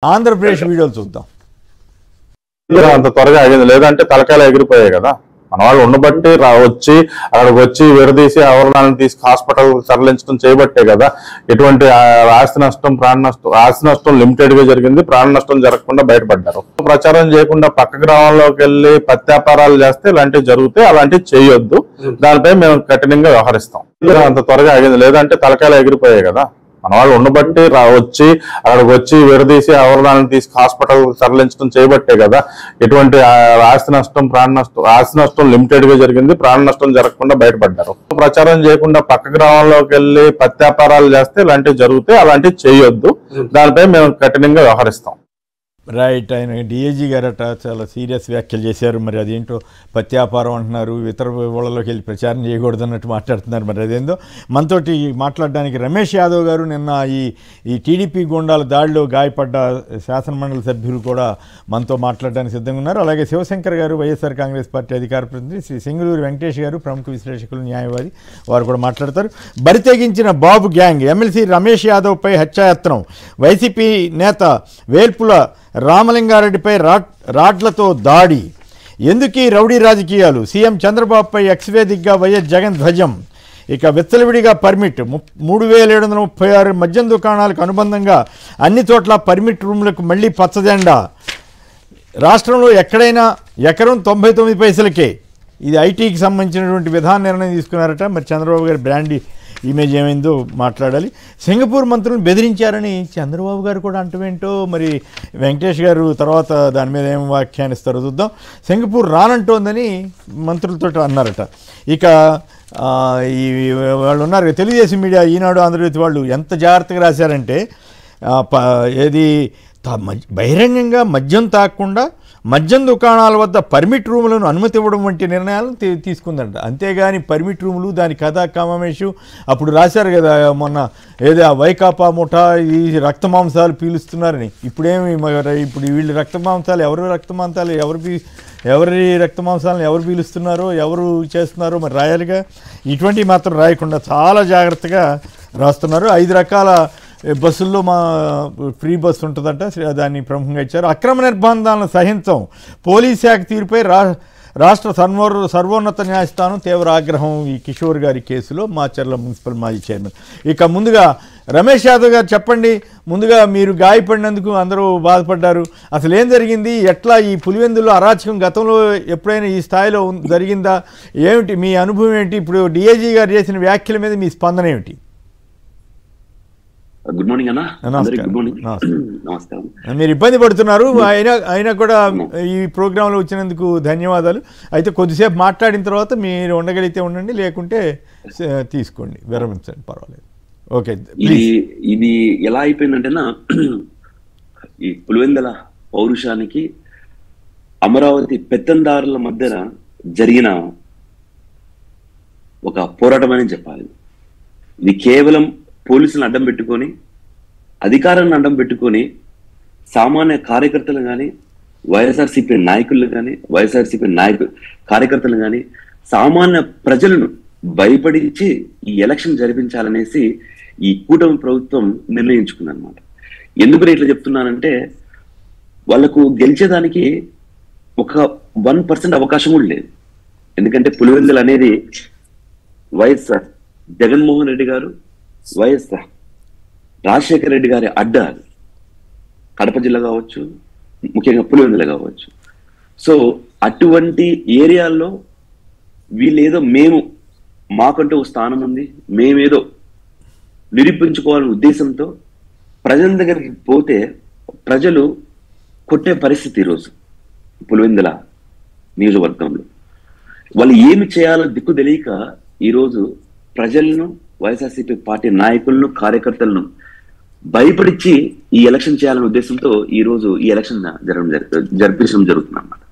ఆంధ్రప్రదేశ్ వీడియోలు చూద్దాం. అంత త్వరగా అయింది లేదంటే తలకాయలు ఎగిరిపోయాయి కదా. మన వాళ్ళు ఉండబట్టి వచ్చి అక్కడికి వచ్చి విడదీసి ఆవరణాలను తీసి హాస్పిటల్ తరలించడం చేయబట్టే కదా ఎటువంటి ఆస్తి నష్టం ప్రాణ నష్టం ఆస్తి నష్టం లిమిటెడ్ గా జరిగింది. ప్రాణ నష్టం జరగకుండా బయటపడ్డారు. ప్రచారం చేయకుండా పక్క గ్రామంలోకి వెళ్ళి ప్రత్యాపారాలు చేస్తే ఇలాంటివి జరిగితే అలాంటివి చేయొద్దు. దానిపై మేము కఠినంగా వ్యవహరిస్తాం. అంత త్వరగా అయింది లేదంటే తలకాయలు ఎగిరిపోయాయి కదా. మన వాళ్ళు ఉండబట్టి వచ్చి అక్కడికి వచ్చి విడదీసి ఆవరణాలను తీసి హాస్పిటల్ తరలించడం చేయబట్టే కదా ఎటువంటి ఆస్తి నష్టం ప్రాణ నష్టం ఆస్తి నష్టం లిమిటెడ్ గా జరిగింది. ప్రాణ నష్టం జరగకుండా బయటపడ్డారు. ప్రచారం చేయకుండా పక్క గ్రామంలోకి వెళ్ళి ప్రత్యాపారాలు చేస్తే ఇలాంటివి జరిగితే అలాంటివి చేయొద్దు. దానిపై మేము కఠినంగా వ్యవహరిస్తాం. రైట్. ఆయన డిఐజీ గారట చాలా సీరియస్ వ్యాఖ్యలు చేశారు. మరి అదేంటో ప్రత్యాపారం అంటున్నారు, ఇతర ఊళ్ళలోకి వెళ్ళి ప్రచారం చేయకూడదు అన్నట్టు మాట్లాడుతున్నారు. మరి అదేందో మనతోటి మాట్లాడడానికి రమేష్ యాదవ్ గారు నిన్న ఈ టీడీపీ గుండాల దాడిలో గాయపడ్డ శాసనమండలి సభ్యులు కూడా మనతో మాట్లాడడానికి సిద్ధంగా ఉన్నారు. అలాగే శివశంకర్ గారు వైఎస్ఆర్ కాంగ్రెస్ పార్టీ అధికార ప్రతినిధి, శ్రీ సింగళూరు వెంకటేష్ గారు ప్రముఖ విశ్లేషకులు న్యాయవాది, వారు కూడా మాట్లాడతారు. బరితెగించిన బాబు గ్యాంగ్, ఎమ్మెల్సీ రమేష్ యాదవ్పై హత్యాయత్నం, వైసీపీ నేత వేల్పుల రామలింగారెడ్డిపై రాడ్లతో దాడి, ఎందుకీ రౌడీ రాజకీయాలు, సీఎం చంద్రబాబుపై ఎక్స్ వేదికగా వైఎస్ జగన్ ధ్వజం, ఇక విచ్చలవిడిగా పర్మిట్ 3736 మద్యం దుకాణాలకు అనుబంధంగా అన్ని చోట్ల పర్మిట్ రూములకు మళ్లీ పచ్చజెండా, రాష్ట్రంలో ఎక్కడైనా ఎకరం 99 పైసలకే. ఇది ఐటీకి సంబంధించినటువంటి విధాన నిర్ణయం తీసుకున్నారట. మరి చంద్రబాబు గారి బ్రాండ్ ఇమేజ్ ఏమైందో మాట్లాడాలి. సింగపూర్ మంత్రులను బెదిరించారని చంద్రబాబు గారు కూడా అంటవేంటో మరి వెంకటేష్ గారు తర్వాత దాని మీద ఏం వ్యాఖ్యానిస్తారో చూద్దాం. సింగపూర్ రానంటోందని మంత్రులతో అన్నారట. ఇక ఈ వాళ్ళు ఉన్నారు తెలుగుదేశం మీడియా, ఈనాడు, ఆంధ్రజ్యోతి వాళ్ళు ఎంత జాగ్రత్తగా రాశారంటే ఏది బహిరంగంగా మద్యం తాగకుండా మద్యం దుకాణాల వద్ద పర్మిట్ రూములను అనుమతి ఇవ్వడం వంటి నిర్ణయాలను తీసుకుందంట. అంతేగాని పర్మిట్ రూములు దాని కథా కామేషు అప్పుడు రాశారు కదా మొన్న, ఏదో ఆ వైకాపా ముఠా ఈ రక్తమాంసాలు పీలుస్తున్నారని. ఇప్పుడు వీళ్ళు రక్తమాంసాలు ఎవరి రక్తమాంసాలను ఎవరు పీలుస్తున్నారో ఎవరు చేస్తున్నారో మరి రాయాలిగా. ఇటువంటివి మాత్రం రాయకుండా చాలా జాగ్రత్తగా రాస్తున్నారు. 5 రకాల బస్సుల్లో మా ఫ్రీ బస్సు ఉంటుందంట, దాన్ని ప్రముఖంగా ఇచ్చారు. అక్రమ నిర్బంధాలను సహించం, పోలీస్ శాఖ తీరుపై రాష్ట్ర సర్వోన్నత న్యాయస్థానం తీవ్ర ఆగ్రహం, ఈ కిషోర్ గారి కేసులో మాచర్ల మున్సిపల్ మాజీ చైర్మన్. ఇక ముందుగా రమేష్ యాదవ్ గారు చెప్పండి, ముందుగా మీరు గాయపడినందుకు అందరూ బాధపడ్డారు, అసలు ఏం జరిగింది, ఎట్లా ఈ పులివెందులో అరాచకం గతంలో ఎప్పుడైనా ఈ స్థాయిలో జరిగిందా, ఏమిటి మీ అనుభవం ఏంటి, ఇప్పుడు డిఐజీ గారు చేసిన వ్యాఖ్యల మీద మీ స్పందన ఏమిటి? గుడ్ మార్నింగ్ అన్న. గుడ్ మార్నింగ్, నమస్కారం. మీరు ఇబ్బంది పడుతున్నారు, అయినా కూడా ఈ ప్రోగ్రాంలో వచ్చినందుకు ధన్యవాదాలు. అయితే కొద్దిసేపు మాట్లాడిన తర్వాత మీరు ఉండగలిగితే ఉండండి, లేకుంటే తీసుకోండి, విరమించండి, పర్వాలేదు. ఓకే. ఇది ఎలా అయిపోయిందంటేనా, ఈ పులివెందుల పౌరుషానికి అమరావతి పెత్తందారుల మధ్యన జరిగిన ఒక పోరాటం అని చెప్పాలి. ఇది కేవలం పోలీసులను అడ్డం పెట్టుకొని, అధికారాన్ని అడ్డం పెట్టుకొని సామాన్య కార్యకర్తలు కానీ, వైఎస్ఆర్సీపీ నాయకులు కానీ, కార్యకర్తలు కానీ, సామాన్య ప్రజలను భయపడించి ఈ ఎలక్షన్ జరిపించాలనేసి ఈ కూటమి ప్రభుత్వం నిర్ణయించుకుందనమాట. ఎందుకు ఇట్లా చెప్తున్నానంటే, వాళ్లకు గెలిచేదానికి ఒక 1% అవకాశం కూడా లేదు. ఎందుకంటే పులివెందులు అనేది వైఎస్ జగన్మోహన్ రెడ్డి గారు, వైఎస్ రాజశేఖర రెడ్డి గారి అడ్డ, కడప జిల్లా కావచ్చు, ముఖ్యంగా పులివెందుల కావచ్చు. సో అటువంటి ఏరియాల్లో వీళ్ళేదో మాకంటూ ఒక స్థానం ఉంది, మేమేదో నిరూపించుకోవాలనే ఉద్దేశంతో ప్రజల దగ్గరికి పోతే ప్రజలు కొట్టే పరిస్థితి ఈరోజు పులివెందుల నియోజకవర్గంలో. వాళ్ళు ఏమి చేయాలో దిక్కు తెలియక ఈరోజు ప్రజలను, వైఎస్ఆర్సీపీ పార్టీ నాయకులను, కార్యకర్తలను భయపడిచ్చి ఈ ఎలక్షన్ చేయాలనే ఉద్దేశంతో ఈ రోజు ఈ ఎలక్షన్ జరిపించడం జరుగుతుంది అన్నమాట.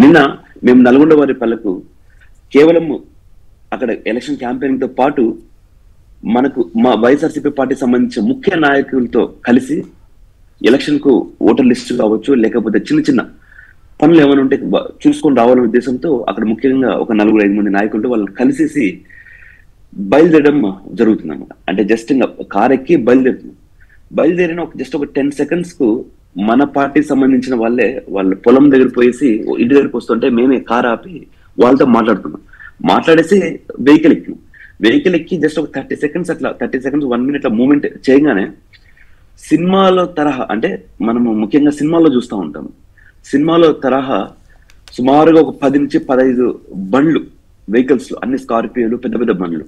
నిన్న మేము నల్గొండ వారి పల్లెకు కేవలం అక్కడ ఎలక్షన్ క్యాంపెయినింగ్ తో పాటు మా వైఎస్ఆర్సీపీ పార్టీ సంబంధించిన ముఖ్య నాయకులతో కలిసి ఎలక్షన్ కు ఓటర్ లిస్టు కావచ్చు, లేకపోతే చిన్న చిన్న పనులు ఏమైనా ఉంటే చూసుకొని రావాలనే ఉద్దేశంతో అక్కడ ముఖ్యంగా ఒక 4-5 మంది నాయకులతో వాళ్ళని కలిసేసి బయలుదేరడం జరుగుతుంది అన్నమాట. అంటే జస్ట్ ఇంకా కార్ ఎక్కి బయలుదేరిన జస్ట్ ఒక 10 seconds కు మన పార్టీకి సంబంధించిన వాళ్ళ పొలం దగ్గర పోయేసి ఇంటి దగ్గరికి వస్తుంటే మేమే కార్ ఆపి వాళ్ళతో మాట్లాడేసి వెహికల్ ఎక్కి జస్ట్ ఒక 30 seconds అట్లా 30 seconds 1 minute అట్లా మూమెంట్ చేయగానే సినిమాలో తరహా, అంటే మనము ముఖ్యంగా సినిమాలో చూస్తూ ఉంటాము, సినిమాలో తరహా సుమారుగా ఒక 10 నుంచి 15 బండ్లు, వెహికల్స్, అన్ని స్కార్పియోలు, పెద్ద పెద్ద బండ్లు.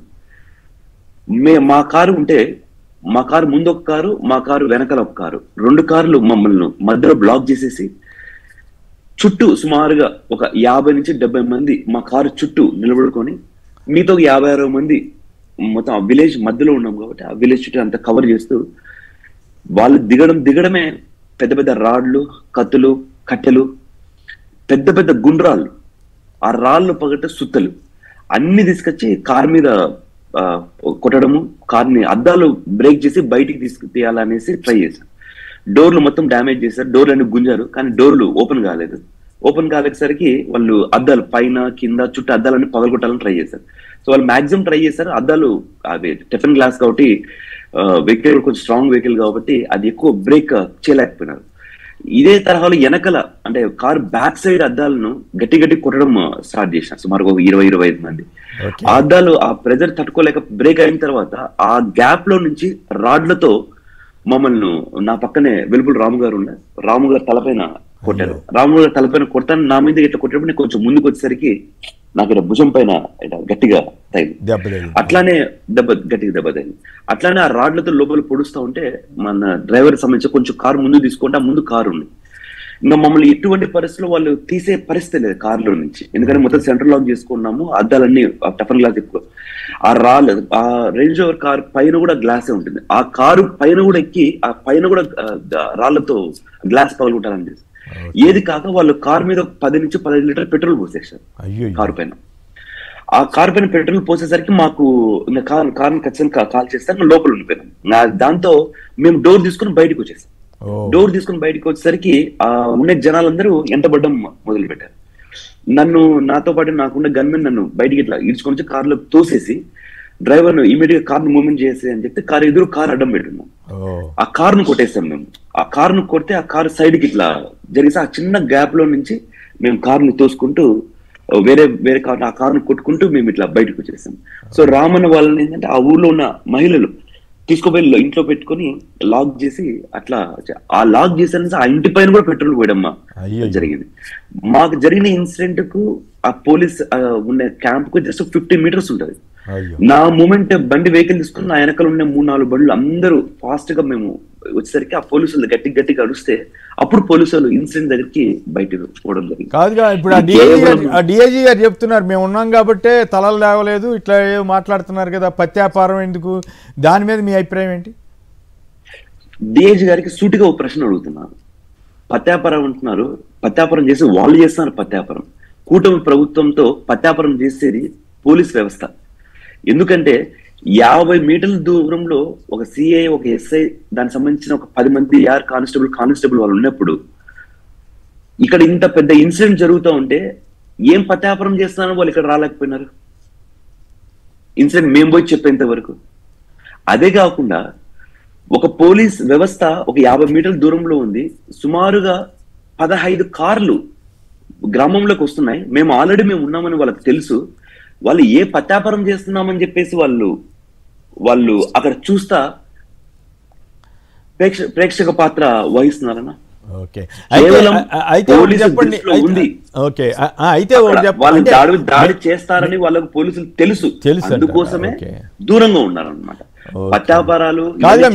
మా కారు ఉంటే, మా కారు ముందు ఒక కారు, మా కారు వెనకాల ఒక కారు, 2 కార్లు మమ్మల్ని మధ్యలో బ్లాక్ చేసేసి చుట్టూ సుమారుగా ఒక 50 నుంచి 70 మంది మా కారు చుట్టూ నిలబడుకొని, మీతో 50-60 మంది మొత్తం ఆ విలేజ్ మధ్యలో ఉన్నాం కాబట్టి ఆ విలేజ్ చుట్టూ అంతా కవర్ చేస్తూ వాళ్ళు దిగడమే పెద్ద పెద్ద రాడ్లు, కత్తులు, కట్టెలు, పెద్ద పెద్ద గుండ్రాళ్ళు, ఆ రాళ్ళు పగట సుత్తలు అన్ని తీసుకొచ్చి కార్ మీద కొట్టడము, కార్ని అద్దాలు బ్రేక్ చేసి బయటికి తీయాలనేసి ట్రై చేశారు. డోర్లు మొత్తం డ్యామేజ్ చేశారు, డోర్లు అన్ని గుంజారు, కానీ డోర్లు ఓపెన్ కాలేదు. ఓపెన్ కాలేసరికి వాళ్ళు అద్దాలు పైన కింద చుట్టూ అద్దాలన్నీ పగలగొట్టాలని ట్రై చేశారు. సో వాళ్ళు మాక్సిమం ట్రై చేశారు. అద్దాలు అవి టెఫన్ గ్లాస్ కాబట్టి వెహికల్ కొంచెం స్ట్రాంగ్ వెహికల్ కాబట్టి అది ఎక్కువ బ్రేక్ చేయలేకపోయినారు. ఇదే తరహాలో వెనకల అంటే కార్ బ్యాక్ సైడ్ అద్దాలను గట్టి కొట్టడం స్టార్ట్ చేసినారు సుమారు 20-25 మంది. ఆ అద్దాలు ఆ ప్రెజర్ తట్టుకోలేక బ్రేక్ అయిన తర్వాత ఆ గ్యాప్ లో నుంచి రాడ్లతో మమ్మల్ని, నా పక్కనే వెలుపుల రాము గారు తలపైన కొట్టారు. రాము గారు తలపైన కొడతాను, నా మీద ఇట్లా కొట్టేటప్పుడు నేను కొంచెం ముందుకు వచ్చేసరికి నాకు ఇక్కడ భుజం పైన గట్టిగా తగిలింది. అట్లానే గట్టిగా దెబ్బ తగిలింది. అట్లానే ఆ రాడ్లతో లోపల పొడుస్తూ ఉంటే మన డ్రైవర్ సంబంధించి కొంచెం కారు ముందు తీసుకుంటే ఆ ముందు కారు ఉంది. ఇంకా మమ్మల్ని ఎటువంటి పరిస్థితుల్లో వాళ్ళు తీసే పరిస్థితి లేదు కారులో నుంచి, ఎందుకంటే మొత్తం సెంట్రల్ లాక్ చేసుకున్నాము, అద్దాలన్నీ టఫన్ గ్లాస్ ఎక్కువ. ఆ రేంజ్ రోవర్ కార్ పైన కూడా గ్లాసే ఉంటుంది. ఆ కారు పైన కూడా ఎక్కి ఆ పైన కూడా రాళ్లతో గ్లాస్ పగలుకుంటారని చేసి, ఏది కాక వాళ్ళు కారు మీద 10 నుంచి 15 లీటర్ పెట్రోల్ పోసేసారు కారు పైన. ఆ కారు పైన పెట్రోల్ పోసేసరికి మాకు ఇంకా కారుని ఖచ్చితంగా కాల్ చేస్తే లోపల ఉండిపోయినాం. దాంతో మేము డోర్ తీసుకుని బయటకు వచ్చేసాం. డోర్ తీసుకుని బయటకు వచ్చేసరికి ఆ ఉన్న జనాలందరూ ఎంటబడ్డం మొదలు పెట్టారు. నాతో పాటు నాకున్న గన్మెన్ నన్ను బయటికి ఇట్లా ఈడ్చుకొని వచ్చి కారులో తోసేసి డ్రైవర్ ను ఇమీడియట్ గా కార్ను మూవ్మెంట్ చేసి అని చెప్తే కారు అడ్డం పెట్టున్నాం. ఆ కారును కొట్టేస్తాం మేము. ఆ కారును కొడితే ఆ కారు సైడ్ కి ఇట్లా జరిగితే ఆ చిన్న గ్యాప్ లో నుంచి మేము కారుని తోసుకుంటూ వేరే కారు ఆ కారును కొట్టుకుంటూ మేము ఇట్లా బయటకు వచ్చేసాం. సో రామన్న వాళ్ళని ఏంటంటే ఆ ఊర్లో ఉన్న మహిళలు తీసుకుపోయి ఇంట్లో పెట్టుకొని లాక్ చేసి అట్లా ఆ లాక్ చేసిన ఆ ఇంటి పైన కూడా పెట్రోల్ పోయడమ్మా జరిగింది. మాకు జరిగిన ఇన్సిడెంట్ కు ఆ పోలీస్ ఉన్న క్యాంప్ కు జస్ట్ 50 meters ఉంటది. నా మూమెంట్ బండి వెహికల్ తీసుకుని నా వెనకాల ఉన్న 3-4 బండ్లు అందరూ ఫాస్ట్ గా మేము వచ్చేసరికి ఆ పోలీసులు గట్టిగా అడుస్తే అప్పుడు పోలీసులు ఇన్సిడెంట్ దగ్గరికి బయటకు పోవడం జరిగింది. కాదుగా ఇప్పుడు ఆ డిఐజీ గారు చెప్తున్నారు మేము ఉన్నాం కాబట్టి తలలు లేవలేదు ఇట్లా మాట్లాడుతున్నారు కదా, పత్యాపారం ఎందుకు, దాని మీద మీ అభిప్రాయం ఏంటి? డిఐజీ గారికి సూటిగా ఒక ప్రశ్న అడుగుతున్నారు. పత్యాపారం అంటున్నారు, పత్యాపారం చేసి వాళ్ళు చేస్తున్నారు. పత్యాపారం కూటమి ప్రభుత్వంతో పత్యాపారం చేసేది పోలీస్ వ్యవస్థ. ఎందుకంటే 50 మీటర్ల దూరంలో ఒక సిఐ, ఒక ఎస్ఐ, దానికి సంబంధించిన ఒక 10 మంది కానిస్టేబుల్ వాళ్ళు ఉన్నప్పుడు ఇక్కడ ఇంత పెద్ద ఇన్సిడెంట్ జరుగుతూ ఉంటే ఏం పత్యాపారం చేస్తున్నారో వాళ్ళు ఇక్కడ రాలేకపోయినారు. ఇన్సిడెంట్ మేము పోయి చెప్పేంత వరకు. అదే కాకుండా ఒక పోలీస్ వ్యవస్థ ఒక 50 మీటర్ల దూరంలో ఉంది. సుమారుగా 15 కార్లు గ్రామంలోకి వస్తున్నాయి. మేము ఆల్రెడీ ఉన్నామని వాళ్ళకి తెలుసు. వాళ్ళు ఏ పత్యాపారం చేస్తున్నామని చెప్పేసి వాళ్ళు అక్కడ చూస్తా ప్రేక్షక పాత్ర వహిస్తున్నారన్న. దాడి చేస్తారని వాళ్ళకు పోలీసులు తెలుసు, అందుకోసమే దూరంగా ఉన్నారన్నమాట. పత్యాపారాలు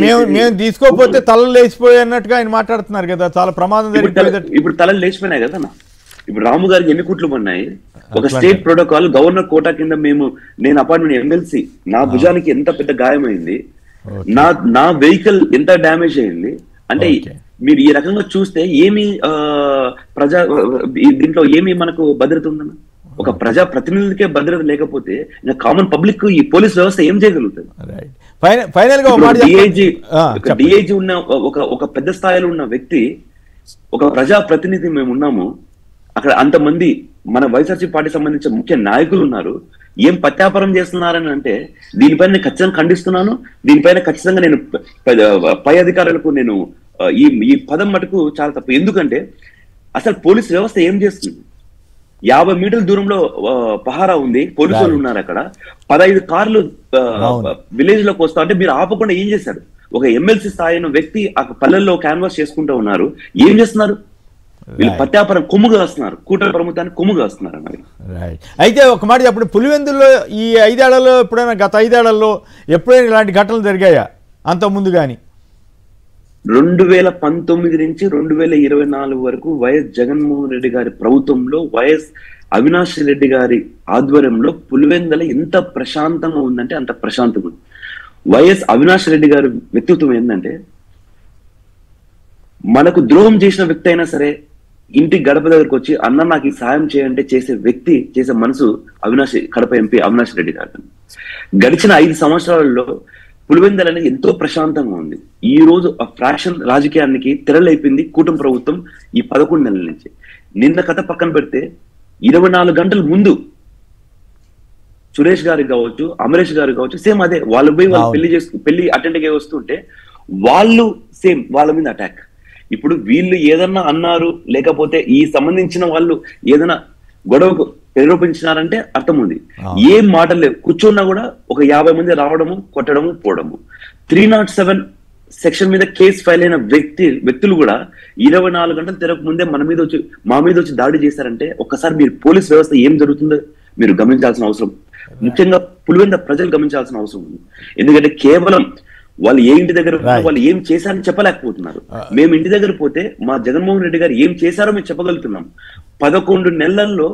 మేము తీసుకోకపోతే తలలు లేచిపోయి అన్నట్టుగా ఆయన మాట్లాడుతున్నారు కదా, చాలా ప్రమాదం జరిగింది. ఇప్పుడు తలలు లేచిపోయినాయి కదా. ఇప్పుడు రాము గారికి ఎన్ని కుట్లు పడినాయి. ఒక స్టేట్ ప్రోటోకాల్ గవర్నర్ కోటా కింద నేను అపార్ట్మెంట్ ఎమ్మెల్సీ, నా భుజానికి ఎంత పెద్ద గాయమైంది, నా వెహికల్ ఎంత డ్యామేజ్ అయింది అంటే మీరు ఈ రకంగా చూస్తే ఏమి దీంట్లో ఏమి మనకు భద్రత ఉందన్న? ఒక ప్రజా ప్రతినిధులకే భద్రత లేకపోతే ఇంకా కామన్ పబ్లిక్ ఈ పోలీస్ వ్యవస్థ ఏం చేయగలుగుతుంది? డిఐజీ ఉన్న ఒక పెద్ద స్థాయిలో ఉన్న వ్యక్తి, ఒక ప్రజా ప్రతినిధి మేము ఉన్నాము, అక్కడ అంతమంది మన వైఎస్ఆర్సీ పార్టీ సంబంధించిన ముఖ్య నాయకులు ఉన్నారు. ఏం పత్యాపారం చేస్తున్నారని అంటే దీనిపైన నేను ఖచ్చితంగా ఖండిస్తున్నాను. దీనిపైన ఖచ్చితంగా నేను పై అధికారులకు నేను ఈ పదం మటుకు చాలా తప్పు. ఎందుకంటే అసలు పోలీస్ వ్యవస్థ ఏం చేస్తుంది? 50 మీటర్ల దూరంలో పహారా ఉంది, పోలీసు వాళ్ళు ఉన్నారు. అక్కడ 15 కార్లు విలేజ్ లోకి వస్తా అంటే మీరు ఆపకుండా ఏం చేశారు? ఒక ఎమ్మెల్సీ స్థాయిన వ్యక్తి ఆ పల్లెల్లో క్యాన్వాస్ చేసుకుంటూ ఉన్నారు. ఏం చేస్తున్నారు? వీళ్ళు ప్రత్యాపరం కొమ్ముగా వస్తున్నారు, కూటమి ప్రభుత్వాన్ని కొమ్ముగా వస్తున్నారు అన్నది. అయితే ఒక మాట చెప్పండి, పులివెందుల్లో ఈ 5 ఏళ్లలో ఎప్పుడైనా, గత 5 ఏళ్లలో ఎప్పుడైనా ఇలాంటి ఘటనలు జరిగాయా అంత ముందు కానీ? 2019 నుంచి 2024 వరకు వైఎస్ జగన్మోహన్ రెడ్డి గారి ప్రభుత్వంలో వైఎస్ అవినాష్ రెడ్డి గారి ఆధ్వర్యంలో పులివెందుల ఎంత ప్రశాంతంగా ఉందంటే అంత ప్రశాంతంగా ఉంది. వైఎస్ అవినాష్ రెడ్డి గారి వ్యక్తిత్వం ఏంటంటే, మనకు ద్రోహం చేసిన వ్యక్తి అయినా సరే ఇంటి గడప దగ్గరకు వచ్చి అన్న నాకు ఈ సాయం చేయంటే చేసే వ్యక్తి, చేసే మనసు కడప ఎంపీ అవినాష్ రెడ్డి గారు. గడిచిన 5 సంవత్సరాలలో పులివెందుల అనేది ఎంతో ప్రశాంతంగా ఉంది. ఈ రోజు ఆ ఫ్రాక్షన్ రాజకీయానికి తెరలైపోయింది కూటమి ప్రభుత్వం ఈ 11 నెలల నుంచి. నిన్న కథ పక్కన పెడితే 24 గంటల ముందు సురేష్ గారికి కావచ్చు, అమరేష్ గారికి కావచ్చు, సేమ్ అదే వాళ్ళు పోయి వాళ్ళు పెళ్లి అటెండ్ అయ్యి వస్తుంటే వాళ్ళు సేమ్ వాళ్ళ మీద అటాక్. ఇప్పుడు వీళ్ళు ఏదన్నా అన్నారు, లేకపోతే ఈ సంబంధించిన వాళ్ళు ఏదైనా గొడవకు ప్రేరేపించినారంటే అర్థం ఉంది. ఏం మాటలు లేవు, కూర్చున్నా కూడా ఒక 50 మంది రావడము, కొట్టడము, పోవడము. 307 సెక్షన్ మీద కేసు ఫైల్ అయిన వ్యక్తులు కూడా 24 గంటలు తిరగక ముందే మా మీద వచ్చి దాడి చేశారంటే ఒక్కసారి మీరు పోలీస్ వ్యవస్థ ఏం జరుగుతుందో మీరు గమనించాల్సిన అవసరం, ముఖ్యంగా పులివెందుల ప్రజలు గమనించాల్సిన అవసరం ఉంది. ఎందుకంటే కేవలం వాళ్ళు ఏ ఇంటి దగ్గర వాళ్ళు ఏం చేశారని చెప్పలేకపోతున్నారు. మేము ఇంటి దగ్గర పోతే మా జగన్మోహన్ రెడ్డి గారు ఏం చేశారో మేము చెప్పగలుగుతున్నాం. 11 నెలల్లో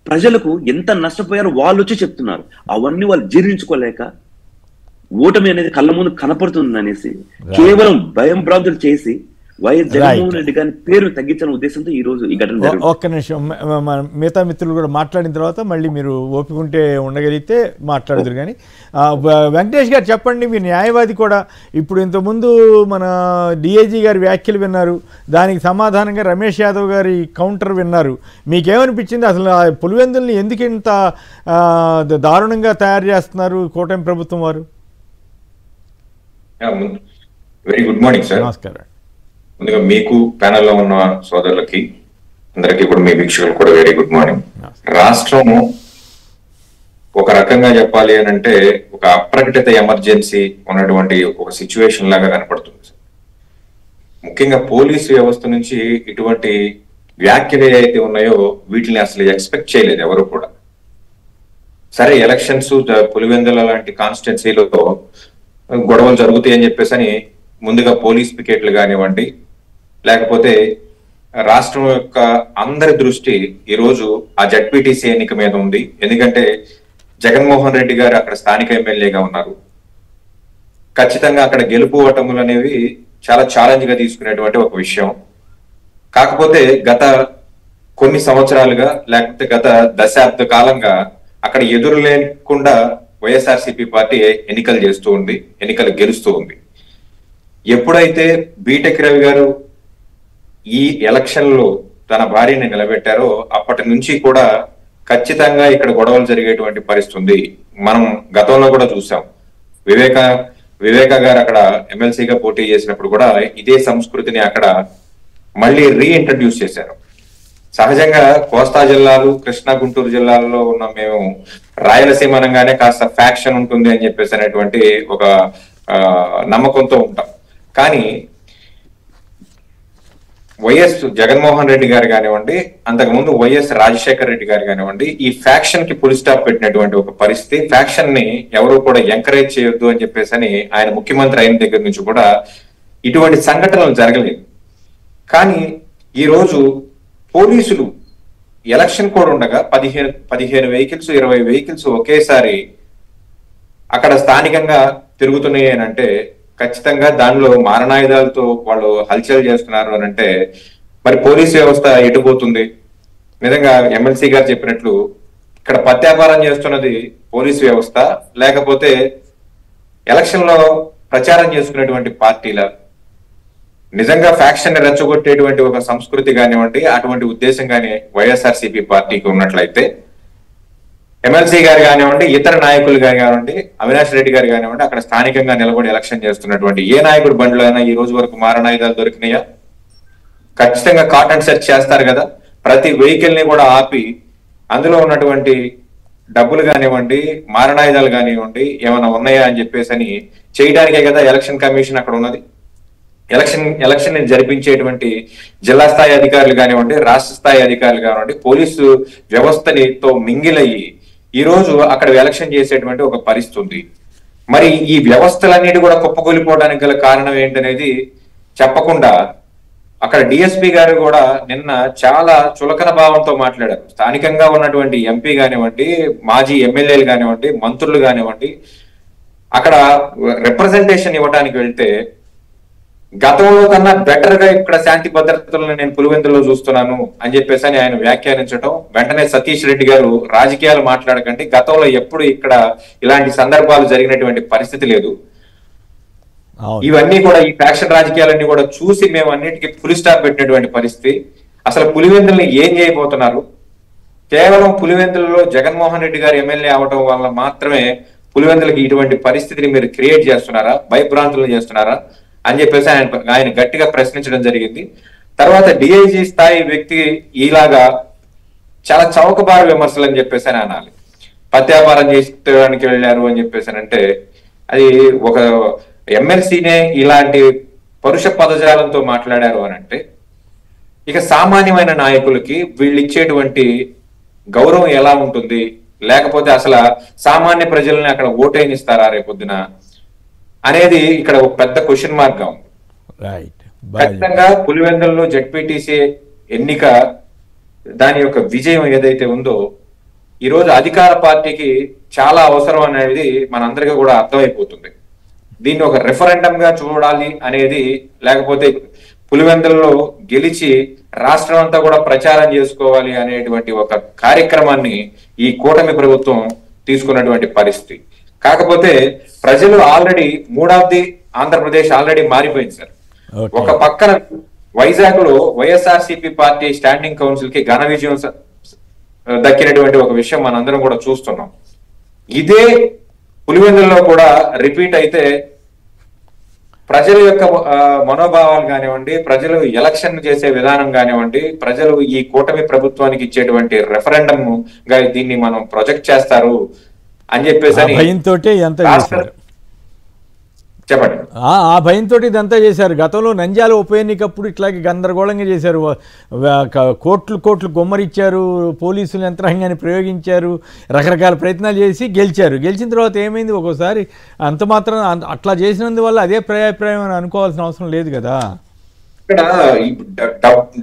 ప్రజలకు ఎంత నష్టపోయారో వాళ్ళు వచ్చి చెప్తున్నారు. అవన్నీ వాళ్ళు జీర్ణించుకోలేక ఓటమి అనేది కళ్ళ ముందు కనపడుతుంది అనేసి కేవలం భయం భ్రాంతులు చేసి వైఎస్ జగన్మోహన్ రెడ్డి గారి పేరు తగ్గించిన ఉద్దేశంతో ఈ రోజు ఈ ఘటన. ఒక్క నిమిషం, మిగతా మిత్రులు కూడా మాట్లాడిన తర్వాత మళ్ళీ మీరు ఓపికంటే ఉండగలిగితే మాట్లాడదురు. కానీ వెంకటేష్ గారు చెప్పండి, మీరు న్యాయవాది కూడా. ఇప్పుడు ఇంతకుముందు మన డిఐజీ గారి వ్యాఖ్యలు విన్నారు, దానికి సమాధానంగా రమేష్ యాదవ్ గారి కౌంటర్ విన్నారు. మీకేమనిపించింది? అసలు పులివెందుల్ని ఎందుకు ఇంత దారుణంగా తయారు చేస్తున్నారు కూటమి ప్రభుత్వం వారు? Very good morning sir. నమస్కారం. ముందుగా మీకు ప్యానెల్లో ఉన్న సోదరులకి అందరికీ కూడా, మీ వీక్షకులు కూడా వెరీ గుడ్ మార్నింగ్. రాష్ట్రం ఒక రకంగా చెప్పాలి అని అంటే ఒక అప్రకటిత ఎమర్జెన్సీ ఉన్నటువంటి ఒక సిచ్యువేషన్ లాగా కనపడుతుంది. ముఖ్యంగా పోలీసు వ్యవస్థ నుంచి ఇటువంటి వ్యాఖ్యలు ఏవైతే ఉన్నాయో వీటిని అసలు ఎక్స్పెక్ట్ చేయలేదు ఎవరు కూడా. సరే, ఎలక్షన్స్ పులివెందుల లాంటి కాన్స్టిట్యున్సీలో గొడవలు జరుగుతాయి అని చెప్పేసి అని ముందుగా పోలీస్ పికెట్లు కానివ్వండి, లేకపోతే రాష్ట్రం యొక్క అందరి దృష్టి ఈరోజు ఆ జడ్పీటీసీ ఎన్నిక మీద ఉంది. ఎందుకంటే జగన్మోహన్ రెడ్డి గారు అక్కడ స్థానిక ఎమ్మెల్యేగా ఉన్నారు. ఖచ్చితంగా అక్కడ గెలుపు ఓటములు అనేవి చాలా ఛాలెంజ్ గా తీసుకునేటువంటి ఒక విషయం. కాకపోతే గత కొన్ని సంవత్సరాలుగా, లేకపోతే గత దశాబ్ద కాలంగా అక్కడ ఎదురు లేకుండా వైఎస్ఆర్సీపీ పార్టీ ఎన్నికలు చేస్తూ ఉంది, ఎన్నికలు గెలుస్తూ ఉంది. ఎప్పుడైతే బీటెక్ రవి గారు ఈ ఎలక్షన్ లో తన భార్యని నిలబెట్టారో అప్పటి నుంచి కూడా ఖచ్చితంగా ఇక్కడ గొడవలు జరిగేటువంటి పరిస్థితి ఉంది. మనం గతంలో కూడా చూసాం. వివేక గారు అక్కడ ఎమ్మెల్సీగా పోటీ చేసినప్పుడు కూడా ఇదే సంస్కృతిని అక్కడ మళ్ళీ రీఇంట్రడ్యూస్ చేశారు. సహజంగా కోస్తా జిల్లాలు, కృష్ణా గుంటూరు జిల్లాల్లో ఉన్న మేము రాయలసీమ అనగానే కాస్త ఫ్యాక్షన్ ఉంటుంది అని చెప్పేసి అనేటువంటి ఒక నమ్మకంతో ఉంటాం. కానీ వైఎస్ జగన్మోహన్ రెడ్డి గారు కానివ్వండి, అంతకుముందు వైఎస్ రాజశేఖర రెడ్డి గారు కానివ్వండి, ఈ ఫ్యాక్షన్ కి ఫుల్ స్టాప్ పెట్టినటువంటి ఒక పరిస్థితి. ఫ్యాక్షన్ ని ఎవరు కూడా ఎంకరేజ్ చేయొద్దు అని చెప్పేసి ఆయన ముఖ్యమంత్రి అయిన దగ్గర నుంచి కూడా ఇటువంటి సంఘటనలు జరగలేదు. కానీ ఈ రోజు పోలీసులు ఎలక్షన్ కోడ్ ఉండగా 15 వెహికల్స్ 20 వెహికల్స్ ఒకేసారి అక్కడ స్థానికంగా తిరుగుతున్నాయి అని అంటే ఖచ్చితంగా దానిలో మారణాయుధాలతో వాళ్ళు హల్చల్ చేస్తున్నారు అని అంటే మరి పోలీస్ వ్యవస్థ ఎటుపోతుంది? నిజంగా ఎమ్మెల్సీ గారు చెప్పినట్లు ఇక్కడ పత్యాపారం చేస్తున్నది పోలీస్ వ్యవస్థ, లేకపోతే ఎలక్షన్ లో ప్రచారం చేసుకునేటువంటి పార్టీల? నిజంగా ఫ్యాక్షన్ ని రెచ్చగొట్టేటువంటి ఒక సంస్కృతి కానివ్వండి, అటువంటి ఉద్దేశం కానీ వైఎస్ఆర్సీపీ పార్టీకి ఉన్నట్లయితే ఎమ్మెల్సీ గారు కానివ్వండి, ఇతర నాయకులు కానివ్వండి, అవినాష్ రెడ్డి గారు కానివ్వండి, అక్కడ స్థానికంగా నిలబడి ఎలక్షన్ చేస్తున్నటువంటి ఏ నాయకుడి బండిలో అయినా ఈ రోజు వరకు మారణాయుధాలు దొరికినాయా? ఖచ్చితంగా కాటన్ సెర్చ్ చేస్తారు కదా. ప్రతి వెహికల్ ని కూడా ఆపి అందులో ఉన్నటువంటి డబ్బులు కానివ్వండి, మారణాయుధాలు కానివ్వండి ఏమైనా ఉన్నాయా అని చెప్పేసి చేయడానికే కదా ఎలక్షన్ కమిషన్ అక్కడ ఉన్నది. ఎలక్షన్ జరిపించేటువంటి జిల్లా స్థాయి అధికారులు కానివ్వండి, రాష్ట్ర స్థాయి అధికారులు కానివ్వండి, పోలీసు వ్యవస్థనితో మింగిలయ్యి ఈ రోజు అక్కడ ఎలక్షన్ చేసేటువంటి ఒక పరిస్థితి ఉంది. మరి ఈ వ్యవస్థలన్నిటి కూడా కుప్పకూలిపోవడానికి గల కారణం ఏంటనేది చెప్పకుండా అక్కడ డిఎస్పీ గారు కూడా నిన్న చాలా చులకన భావంతో మాట్లాడారు. స్థానికంగా ఉన్నటువంటి ఎంపీ కానివ్వండి, మాజీ ఎమ్మెల్యేలు కానివ్వండి, మంత్రులు కానివ్వండి, అక్కడ రిప్రజెంటేషన్ ఇవ్వడానికి వెళ్తే గతంలో కన్నా బెటర్ గా ఇక్కడ శాంతి భద్రతలను నేను పులివెందులో చూస్తున్నాను అని చెప్పేసి ఆయన వ్యాఖ్యానించడం, వెంటనే సతీష్ రెడ్డి గారు రాజకీయాలు మాట్లాడకండి, గతంలో ఎప్పుడు ఇక్కడ ఇలాంటి సందర్భాలు జరిగినటువంటి పరిస్థితి లేదు, ఇవన్నీ కూడా ఈ ఫ్యాక్షన్ రాజకీయాలన్నీ కూడా చూసి మేము అన్నిటికీ ఫుల్ స్టాప్ పెట్టినటువంటి పరిస్థితి. అసలు పులివెందుల్ని ఏం చేయబోతున్నారు? కేవలం పులివెందులలో జగన్మోహన్ రెడ్డి గారు ఎమ్మెల్యే అవడం వల్ల మాత్రమే పులివెందులకి ఇటువంటి పరిస్థితిని మీరు క్రియేట్ చేస్తున్నారా, భయభ్రాంతులను చేస్తున్నారా అని చెప్పేసి ఆయన గట్టిగా ప్రశ్నించడం జరిగింది. తర్వాత డిఐజీ స్థాయి వ్యక్తి ఇలాగా చాలా చౌకబారు విమర్శలు అని చెప్పేసి అని అనాలి. పత్యాపారం చేసుకోవడానికి వెళ్ళారు అని చెప్పేసి అంటే అది ఒక ఎమ్మెల్సీనే ఇలాంటి పరుష పదజాలంతో మాట్లాడారు అని అంటే ఇక సామాన్యమైన నాయకులకి వీళ్ళు ఇచ్చేటువంటి గౌరవం ఎలా ఉంటుంది? లేకపోతే అసలు సామాన్య ప్రజల్ని అక్కడ ఓటైనిస్తారా రేపొద్దున అనేది ఇక్కడ ఒక పెద్ద క్వశ్చన్ మార్క్ గా ఉంది. ఖచ్చితంగా పులివెందులలో జెడ్పీటీసీ ఎన్నిక దాని యొక్క విజయం ఏదైతే ఉందో ఈ రోజు అధికార పార్టీకి చాలా అవసరం అనేది మనందరికీ కూడా అర్థమైపోతుంది. దీన్ని ఒక రెఫరెండం గా చూడాలి అనేది, లేకపోతే పులివెందులలో గెలిచి రాష్ట్రం అంతా కూడా ప్రచారం చేసుకోవాలి అనేటువంటి ఒక కార్యక్రమాన్ని ఈ కూటమి ప్రభుత్వం తీసుకున్నటువంటి పరిస్థితి. కాకపోతే ప్రజలు ఆల్రెడీ మూడాబ్ది ఆంధ్రప్రదేశ్ ఆల్రెడీ మారిపోయింది సార్. ఒక పక్కన వైజాగ్ లో వైఎస్ఆర్సీపీ పార్టీ స్టాండింగ్ కౌన్సిల్ కి ఘన విజయం దక్కినటువంటి ఒక విషయం మనందరం కూడా చూస్తున్నాం. ఇదే పులివెందులలో కూడా రిపీట్ అయితే ప్రజల యొక్క మనోభావాలు కానివ్వండి, ప్రజలు ఎలక్షన్ చేసే విధానం కానివ్వండి, ప్రజలు ఈ కూటమి ప్రభుత్వానికి ఇచ్చేటువంటి రెఫరెండం గా దీన్ని మనం ప్రొజెక్ట్ చేస్తారు అని చెప్పేసి చెప్పండి. ఆ భయంతో ఇదంతా చేశారు. గతంలో నంద్యాల ఉప ఎన్నికప్పుడు ఇట్లాగే గందరగోళంగా చేశారు. కోట్లు గుమ్మరిచ్చారు, పోలీసులు యంత్రాంగాన్ని ప్రయోగించారు, రకరకాల ప్రయత్నాలు చేసి గెలిచారు. గెలిచిన తర్వాత ఏమైంది? ఒక్కోసారి అంత మాత్రం అట్లా చేసినందువల్ల అదే ప్రయాయం అని అనుకోవాల్సిన అవసరం లేదు కదా. ఇక్కడ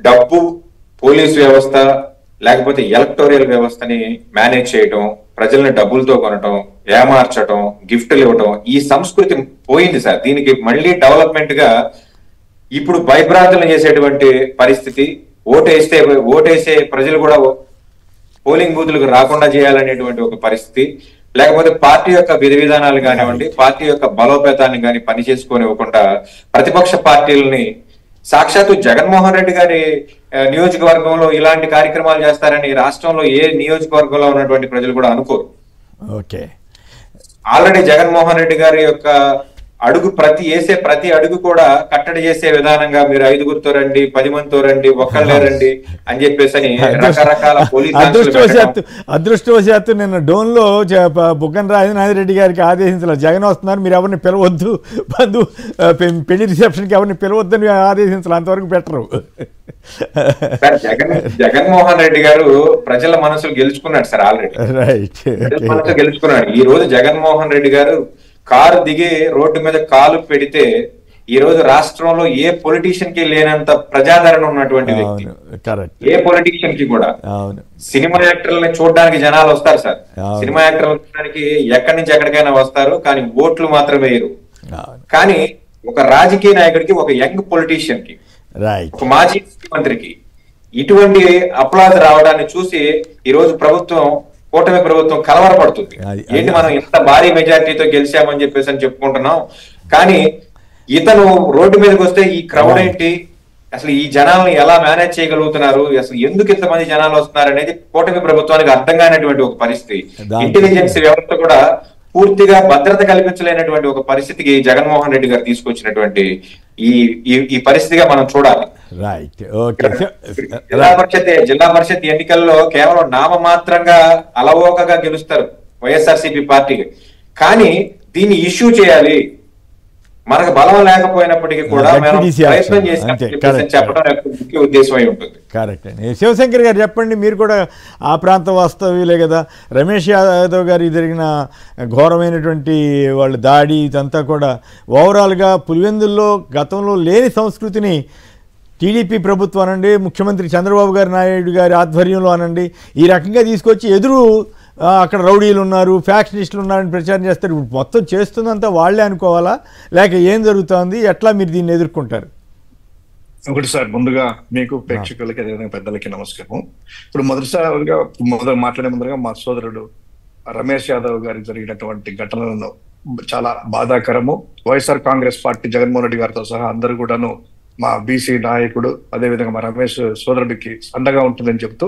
డబ్బు, పోలీసు వ్యవస్థ లేకపోతే ఎలక్టోరియల్ వ్యవస్థని మేనేజ్ చేయడం, ప్రజల్ని డబ్బులతో కొనటం, ఏమార్చడం, గిఫ్ట్లు ఇవ్వటం, ఈ సంస్కృతి పోయింది సార్. దీనికి మళ్ళీ డెవలప్మెంట్ గా ఇప్పుడు భయభ్రాంతులను చేసేటువంటి పరిస్థితి, ఓటేసే ప్రజలు కూడా పోలింగ్ బూతులకు రాకుండా చేయాలనేటువంటి ఒక పరిస్థితి, లేకపోతే పార్టీ యొక్క విధి విధానాలు కానివ్వండి, పార్టీ యొక్క బలోపేతాన్ని కానీ పని చేసుకొని ఇవ్వకుండా ప్రతిపక్ష పార్టీలని సాక్షాత్తు జగన్మోహన్ రెడ్డి గారి నియోజకవర్గంలో ఇలాంటి కార్యక్రమాలు చేస్తారని రాష్ట్రంలో ఏ నియోజకవర్గంలో ఉన్నటువంటి ప్రజలు కూడా అనుకోరు. ఓకే, ఆల్రెడీ జగన్మోహన్ రెడ్డి గారి యొక్క ప్రతి అడుగు కూడా కట్టడి చేసే విధానంగా మీరు 5గురితో రండి, 10 మందితో రండి, ఒక్కళ్ళే రండి అని చెప్పేసి రకరకాల పోలీస్ అదృష్టవశాత్తు నిన్న డోన్లో బుగ్గన రాజనాథరెడ్డి గారికి ఆదేశించారు, జగన్ వస్తున్నారు మీరు ఎవరిని పిలవద్దు, పెళ్లి రిసెప్షన్కి ఎవరిని పిలవద్దని ఆదేశించాలి. అంతవరకు పెట్టరు. జగన్మోహన్ రెడ్డి గారు ప్రజల మనసులు గెలుచుకున్నాడు సార్. ఆల్రెడీ మనసు గెలుచుకున్నాడు. ఈ రోజు జగన్మోహన్ రెడ్డి గారు కారు దిగి రోడ్డు మీద కాలు పెడితే ఈ రోజు రాష్ట్రంలో ఏ పొలిటీషియన్ కి లేనంత ప్రజాదరణ ఉన్నటువంటి వ్యక్తి. ఏ పొలిటీషియన్ కి కూడా. సినిమా యాక్టర్లని చూడడానికి జనాలు వస్తారు సార్. సినిమా యాక్టర్లు చూడడానికి ఎక్కడి నుంచి ఎక్కడికైనా వస్తారు, కానీ ఓట్లు మాత్రం వేయరు. కానీ ఒక రాజకీయ నాయకుడికి, ఒక యంగ్ పొలిటీషియన్ కి, ఒక మాజీ ముఖ్యమంత్రికి ఇటువంటి అప్లాజ్ రావడాన్ని చూసి ఈ రోజు కూటమి ప్రభుత్వం కలవరపడుతుంది. ఏంటి మనం ఎంత భారీ మెజారిటీతో గెలిచామని చెప్పేసి చెప్పుకుంటున్నాం, కానీ ఇతను రోడ్డు మీదకి వస్తే ఈ క్రౌడ్ ఏంటి, అసలు ఈ జనాలను ఎలా మేనేజ్ చేయగలుగుతున్నారు, అసలు ఎందుకు ఇంతమంది జనాలు వస్తున్నారు అనేది కూటమి ప్రభుత్వానికి అర్థం కానటువంటి ఒక పరిస్థితి. ఇంటెలిజెన్స్ వ్యవస్థ కూడా పూర్తిగా భద్రత కల్పించలేనటువంటి ఒక పరిస్థితికి జగన్మోహన్ రెడ్డి గారు తీసుకొచ్చినటువంటి ఈ పరిస్థితిగా మనం చూడాలి. Right, okay. జిల్లా పరిషత్ ఎన్నికల్లో కేవలం నామమాత్రంగా అలవోకగా గెలుస్తారు వైఎస్ఆర్సీపీ పార్టీకి, కానీ దీన్ని ఇష్యూ చేయాలి, మనకు బలం లేకపోయినప్పటికీ కూడా ప్రయత్నం చేసి చెప్పడం ముఖ్య ఉద్దేశం అయి ఉంటుంది. కరెక్ట్ అండి. శివశంకర్ గారు చెప్పండి, మీరు కూడా ఆ ప్రాంత వాస్తవ్యులే కదా. రమేష్ యాదవ్ గారి జరిగిన ఘోరమైనటువంటి వాళ్ళ దాడి ఇదంతా కూడా ఓవరాల్గా పులివెందుల్లో గతంలో లేని సంస్కృతిని టీడీపీ ప్రభుత్వం అనండి, ముఖ్యమంత్రి చంద్రబాబు నాయుడు గారి ఆధ్వర్యంలో అనండి, ఈ రకంగా తీసుకొచ్చి ఎదురు అక్కడ రౌడీలు ఉన్నారు, ఫ్యాక్షనిస్టులు ఉన్నారని ప్రచారం చేస్తారు. ఇప్పుడు మొత్తం చేస్తుందంతా వాళ్లే అనుకోవాలా, లేక ఏం జరుగుతుంది, ఎట్లా మీరు దీన్ని ఎదుర్కొంటారు? ఒకటి సార్, ముందుగా మీకు ప్రేక్షకులకి అదేవిధంగా పెద్దలకి నమస్కారం. ఇప్పుడు మొదటిసారిగా మాట్లాడే ముందుగా మా సోదరుడు రమేష్ యాదవ్ గారికి జరిగినటువంటి ఘటనలను చాలా బాధాకరము. వైఎస్ఆర్ కాంగ్రెస్ పార్టీ జగన్మోహన్ రెడ్డి గారితో సహా అందరూ కూడాను మా బీసీ నాయకుడు అదేవిధంగా మా రమేష్ సోదరుడికి అండగా ఉంటుందని చెప్తూ,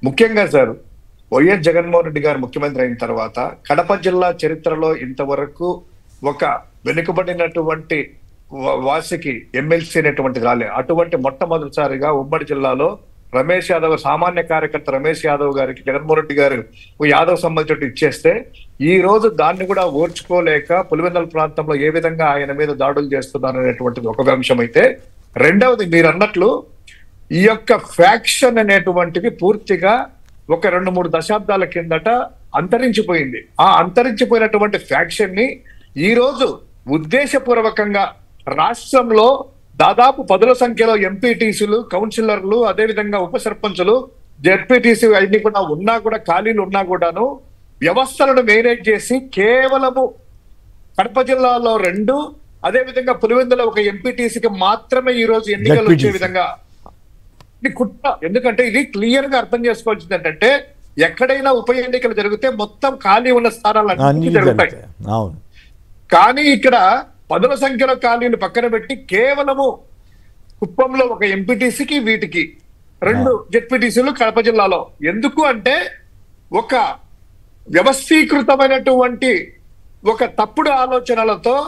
ముఖ్యంగా సార్ వైఎస్ జగన్మోహన్ రెడ్డి గారు ముఖ్యమంత్రి అయిన తర్వాత కడప జిల్లా చరిత్రలో ఇంతవరకు ఒక వెనుకబడినటువంటి వాసికి ఎమ్మెల్సీ అనేటువంటిది రాలే. అటువంటి మొట్టమొదటిసారిగా ఉమ్మడి జిల్లాలో రమేష్ యాదవ్, సామాన్య కార్యకర్త రమేష్ యాదవ్ గారికి జగన్మోహన్ రెడ్డి గారు యాదవ్ సంబంధించి ఇచ్చేస్తే, ఈ రోజు దాన్ని కూడా ఓర్చుకోలేక పులివెందుల ప్రాంతంలో ఏ విధంగా ఆయన మీద దాడులు చేస్తున్నారు అనేటువంటిది ఒక అంశం అయితే, రెండవది మీరు అన్నట్లు ఈ యొక్క ఫ్యాక్షన్ అనేటువంటిది పూర్తిగా ఒక 2-3 దశాబ్దాల కిందట అంతరించిపోయింది. ఆ అంతరించిపోయినటువంటి ఫ్యాక్షన్ ని ఈ రోజు ఉద్దేశపూర్వకంగా రాష్ట్రంలో దాదాపు 10ల సంఖ్యలో ఎంపీటీసీలు, కౌన్సిలర్లు, అదేవిధంగా ఉప సర్పంచులు, జెడ్పీటీసీ అన్ని కూడా ఉన్నా కూడా ఖాళీలు ఉన్నా కూడాను వ్యవస్థలను మేనేజ్ చేసి కేవలము కడప జిల్లాలో 2, అదేవిధంగా పులివెందుల ఒక ఎంపీటీసీకి మాత్రమే ఈ రోజు ఎన్నికలు వచ్చే విధంగా ఇది కుట్ర. ఎందుకంటే ఇది క్లియర్ గా అర్థం చేసుకోవాల్సింది ఏంటంటే, ఎక్కడైనా ఉప ఎన్నికలు జరిగితే మొత్తం ఖాళీ ఉన్న స్థానాలు అన్ని జరుగుతాయి. కానీ ఇక్కడ 10ల సంఖ్యలో ఖాళీలు పక్కన పెట్టి కేవలము కుప్పంలో ఒక ఎంపీటీసీకి, వీటికి 2 జెడ్పీటీసీలు కడప జిల్లాలో. ఎందుకు అంటే ఒక వ్యవస్థీకృతమైనటువంటి ఒక తప్పుడు ఆలోచనలతో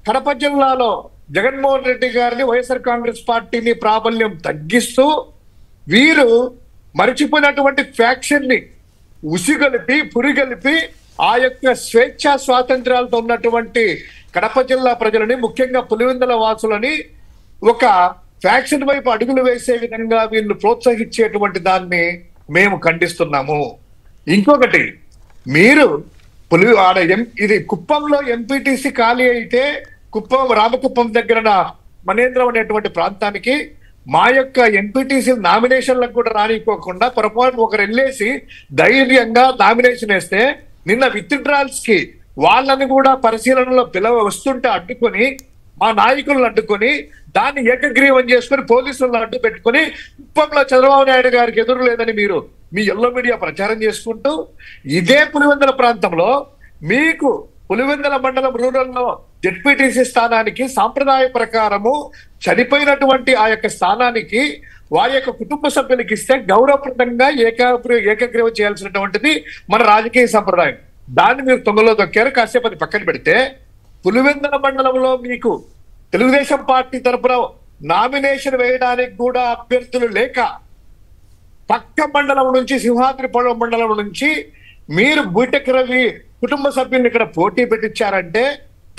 కడప జిల్లాలో జగన్మోహన్ రెడ్డి గారిని, వైఎస్ఆర్ కాంగ్రెస్ పార్టీని ప్రాబల్యం తగ్గిస్తూ వీరు మరిచిపోయినటువంటి ఫ్యాక్షన్ ని ఉసిగలిపి పురిగలిపి ఆ యొక్క స్వేచ్ఛా స్వాతంత్ర్యాలతో ఉన్నటువంటి కడప జిల్లా ప్రజలని, ముఖ్యంగా పులివెందుల వాసులని ఒక ఫ్యాక్షన్ వైపు అడుగులు వేసే విధంగా వీళ్ళు ప్రోత్సహించేటువంటి దాన్ని మేము ఖండిస్తున్నాము. ఇంకొకటి, మీరు ఇది కుప్పంలో ఎంపీటీసీ ఖాళీ అయితే కుప్పం రామకుప్పం దగ్గర మనేంద్రం అనేటువంటి ప్రాంతానికి మా యొక్క ఎంపీటీసీ నామినేషన్లకు కూడా రానిపోకుండా పొరపాటు ఒకరు వెళ్ళేసి ధైర్యంగా నామినేషన్ వేస్తే, నిన్న విత్డ్రాల్స్ కి వాళ్ళని కూడా పరిశీలనలో వస్తుంటే అడ్డుకొని, మా నాయకులను అడ్డుకొని, దాన్ని ఏకగ్రీవం చేసుకుని పోలీసులను అడ్డు పెట్టుకుని కుప్పంలో చంద్రబాబు నాయుడు గారికి ఎదురు లేదని మీరు మీ ఎల్లో మీడియా ప్రచారం చేసుకుంటూ, ఇదే పులివెందుల ప్రాంతంలో మీకు పులివెందుల మండలం రూరల్లో జెడ్పీటీసీ స్థానానికి సాంప్రదాయ ప్రకారము చనిపోయినటువంటి ఆ యొక్క స్థానానికి వారి యొక్క కుటుంబ సభ్యులకి ఇస్తే గౌరవప్రదంగా ఏకగ్రీవం చేయాల్సినటువంటిది మన రాజకీయ సంప్రదాయం. దాన్ని మీరు తొంగలో దొక్కారు. కాసేపు అది పక్కన పెడితే, పులివెందుల మండలంలో మీకు తెలుగుదేశం పార్టీ తరఫున నామినేషన్ వేయడానికి కూడా అభ్యర్థులు లేక, పక్క మండలం నుంచి సింహాద్రి మండలం నుంచి మీరు బీటెక్ రవి కుటుంబ సభ్యుల్ని ఇక్కడ పోటీ పెట్టించారంటే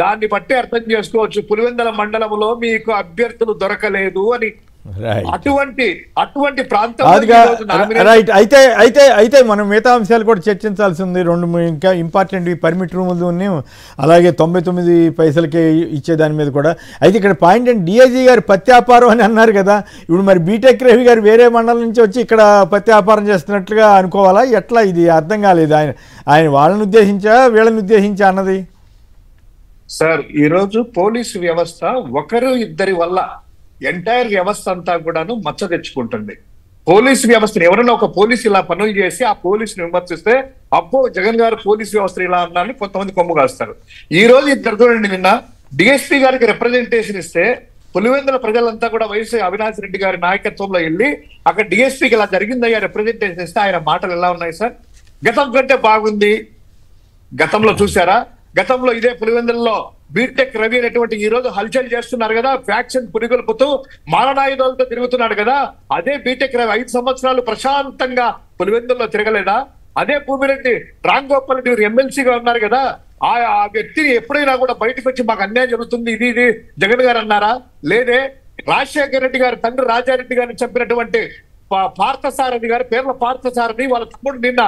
దాన్ని బట్టి అర్థం చేసుకోవచ్చు పులివెందుల మండలంలో మీకు అభ్యర్థులు దొరకలేదు అని. అటువంటి ప్రాంతం. అయితే మనం మిగతా అంశాలు కూడా చర్చించాల్సి ఉంది. 2 ఇంకా ఇంపార్టెంట్ పర్మిట్ రూములు, అలాగే 99 పైసలకే ఇచ్చే దాని మీద కూడా. అయితే ఇక్కడ పాయింట్ అండ్ డిఐజీ గారు పత్యాపారం అని అన్నారు కదా, ఇప్పుడు మరి బీటెక్ రవి గారు వేరే మండలం నుంచి వచ్చి ఇక్కడ పత్యాపారం చేస్తున్నట్లుగా అనుకోవాలా, ఎట్లా? ఇది అర్థం కాలేదు. ఆయన వాళ్ళని ఉద్దేశించా వీళ్ళని ఉద్దేశించా అన్నది. సార్, ఈరోజు పోలీసు వ్యవస్థ 1-2 వల్ల ఎంటైర్ వ్యవస్థ అంతా కూడాను మచ్చ తెచ్చుకుంటుంది. పోలీసు వ్యవస్థను ఎవరైనా ఒక పోలీసు ఇలా పనులు చేసి ఆ పోలీసుని విమర్శిస్తే, అబ్బో జగన్ గారు పోలీసు వ్యవస్థ ఇలా అన్నారని కొంతమంది కొమ్ము కాస్తారు. ఈ రోజు ఇద్దరు చూడండి, నిన్న డిఎస్పీ గారికి రిప్రజెంటేషన్ ఇస్తే పులివెందుల ప్రజలంతా కూడా వైఎస్ అవినాష్ రెడ్డి గారి నాయకత్వంలో వెళ్ళి అక్కడ డిఎస్పీకి ఇలా జరిగిందయ్యా రిప్రజెంటేషన్ ఇస్తే ఆయన మాటలు ఎలా ఉన్నాయి సార్? గతం కంటే బాగుంది. గతంలో చూసారా? గతంలో ఇదే పులివెందులలో బీటెక్ రవి అనేటువంటి ఈ రోజు హల్చల్ చేస్తున్నారు కదా, ఫ్యాక్షన్ పురిగొల్పుతూ మారణాయుధాలతో తిరుగుతున్నాడు కదా, అదే బీటెక్ రవి 5 సంవత్సరాలు ప్రశాంతంగా పులివెందుల్లో తిరగలేదా? అదే భూమిరెడ్డి రాంగోపాల్ రెడ్డి గారు ఎమ్మెల్సీగా ఉన్నారు కదా, ఆ వ్యక్తిని ఎప్పుడైనా కూడా బయటకు వచ్చి మాకు అన్యాయం జరుగుతుంది ఇది జగన్ గారు అన్నారా? లేదే. రాజశేఖర రెడ్డి గారు తండ్రి రాజారెడ్డి గారిని చంపినటువంటి పార్థసారథి గారు, పేర్ల పార్థసారథి, వాళ్ళ తమ్ముడు నిన్న